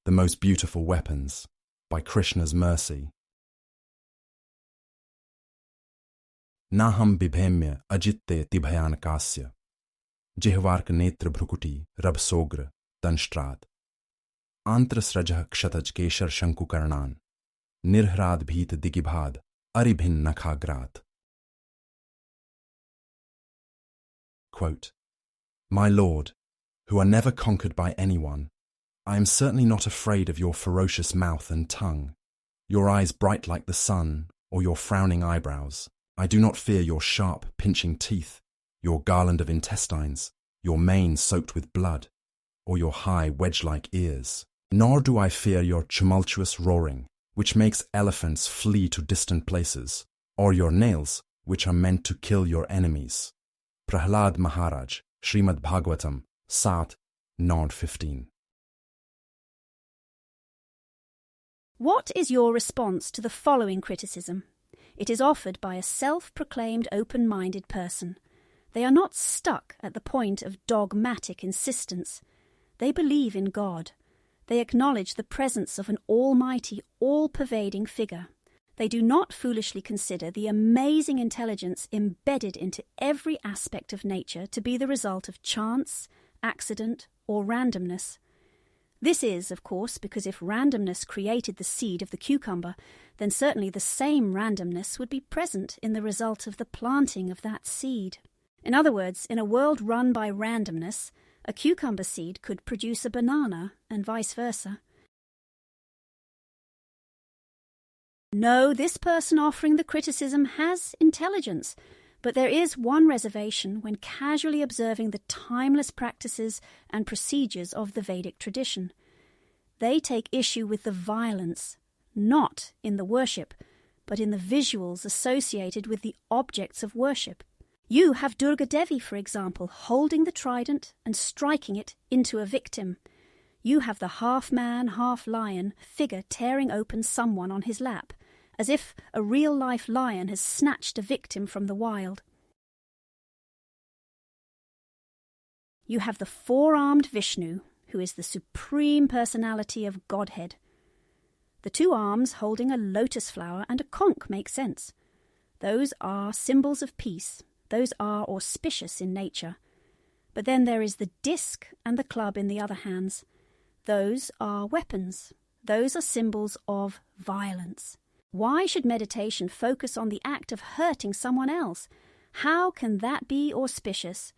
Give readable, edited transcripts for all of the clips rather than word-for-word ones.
the most beautiful weapons, by Krishna's mercy. Naham bibhemya ajitte tibhayanakasya, jihvark netra bhrukuti rab sogra danshtrad, antrasrajah kshataj keshar shanku karnan, nirhrad bhit digibhad aribhin nakhagrat. Quote, My Lord, who are never conquered by anyone, I am certainly not afraid of your ferocious mouth and tongue, your eyes bright like the sun, or your frowning eyebrows. I do not fear your sharp, pinching teeth, your garland of intestines, your mane soaked with blood, or your high, wedge-like ears. Nor do I fear your tumultuous roaring, which makes elephants flee to distant places, or your nails, which are meant to kill your enemies. Prahlada Maharaja, Shrimad Bhagavatam, Sat, 9:15. What is your response to the following criticism? It is offered by a self-proclaimed open-minded person. They are not stuck at the point of dogmatic insistence. They believe in God. They acknowledge the presence of an almighty, all-pervading figure. They do not foolishly consider the amazing intelligence embedded into every aspect of nature to be the result of chance, accident, or randomness. This is, of course, because if randomness created the seed of the cucumber, then certainly the same randomness would be present in the result of the planting of that seed. In other words, in a world run by randomness, a cucumber seed could produce a banana, and vice versa. No, this person offering the criticism has intelligence, but there is one reservation when casually observing the timeless practices and procedures of the Vedic tradition. They take issue with the violence, not in the worship, but in the visuals associated with the objects of worship. You have Durga Devi, for example, holding the trident and striking it into a victim. You have the half-man, half-lion figure tearing open someone on his lap, as if a real-life lion has snatched a victim from the wild. You have the four-armed Vishnu, who is the supreme personality of Godhead. The two arms holding a lotus flower and a conch make sense. Those are symbols of peace. Those are auspicious in nature. But then there is the disc and the club in the other hands. Those are weapons. Those are symbols of violence. Why should meditation focus on the act of hurting someone else? How can that be auspicious?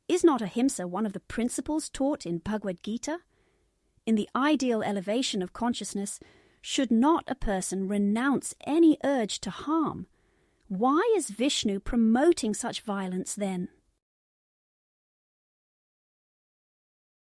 Is not ahimsa one of the principles taught in bhagavad-gita? In the ideal elevation of consciousness, should not a person renounce any urge to harm? Why is Vishnu promoting such violence then?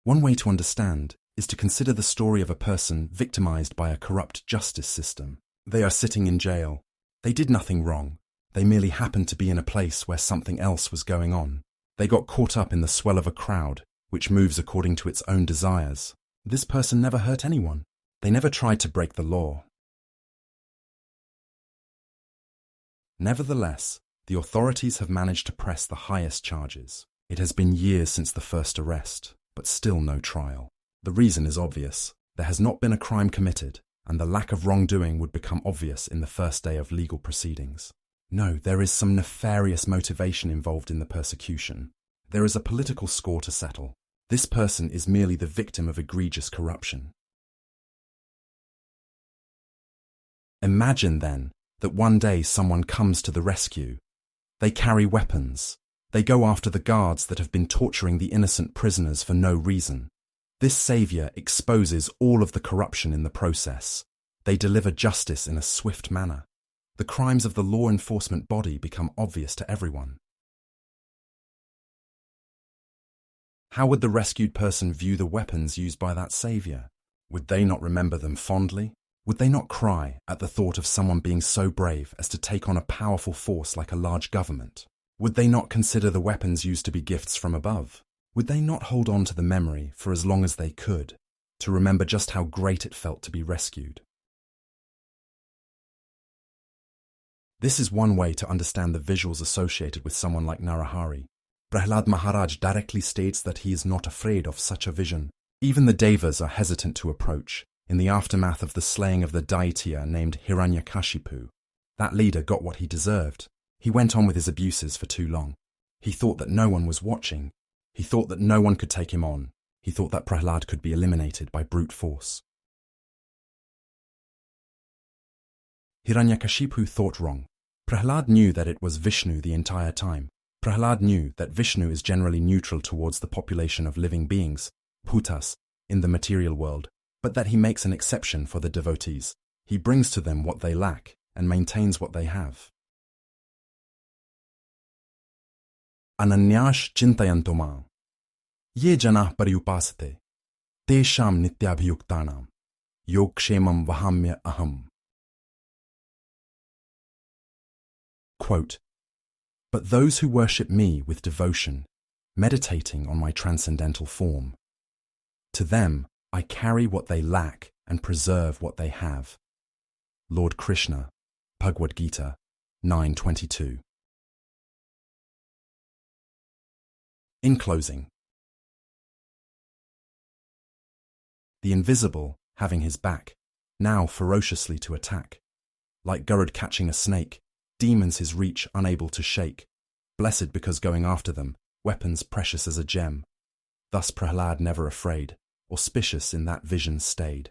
One way to understand is to consider the story of a person victimized by a corrupt justice system. They are sitting in jail. They did nothing wrong. They merely happened to be in a place where something else was going on. They got caught up in the swell of a crowd, which moves according to its own desires. This person never hurt anyone. They never tried to break the law. Nevertheless, the authorities have managed to press the highest charges. It has been years since the first arrest, but still no trial. The reason is obvious. There has not been a crime committed, and the lack of wrongdoing would become obvious in the first day of legal proceedings. No, there is some nefarious motivation involved in the persecution. There is a political score to settle. This person is merely the victim of egregious corruption. Imagine, then, that one day someone comes to the rescue. They carry weapons. They go after the guards that have been torturing the innocent prisoners for no reason. This savior exposes all of the corruption in the process. They deliver justice in a swift manner. The crimes of the law enforcement body become obvious to everyone. How would the rescued person view the weapons used by that savior? Would they not remember them fondly? Would they not cry at the thought of someone being so brave as to take on a powerful force like a large government? Would they not consider the weapons used to be gifts from above? Would they not hold on to the memory for as long as they could, to remember just how great it felt to be rescued? This is one way to understand the visuals associated with someone like Narahari. Prahlada Maharaja directly states that he is not afraid of such a vision. Even the devas are hesitant to approach. in the aftermath of the slaying of the Daitya named Hiranyakashipu. That leader got what he deserved. He went on with his abuses for too long. He thought that no one was watching. He thought that no one could take him on. He thought that Prahlad could be eliminated by brute force. Hiranyakashipu thought wrong. Prahlad knew that it was Vishnu the entire time. Prahlad knew that Vishnu is generally neutral towards the population of living beings, bhutas, in the material world, but that he makes an exception for the devotees. He brings to them what they lack and maintains what they have. Ananyash chintayanto mam, ye janah paryupasate, tesham nityabhiyuktanam, yogkshemam vahamya aham. Quote, but those who worship me with devotion, meditating on my transcendental form, to them I carry what they lack and preserve what they have. Lord Krishna, Bhagavad-gita 9:22. In closing, the invisible, having his back, now ferociously to attack. Like Garland catching a snake, demons his reach unable to shake. Blessed because going after them, weapons precious as a gem. Thus Prahlad never afraid, auspicious in that vision stayed.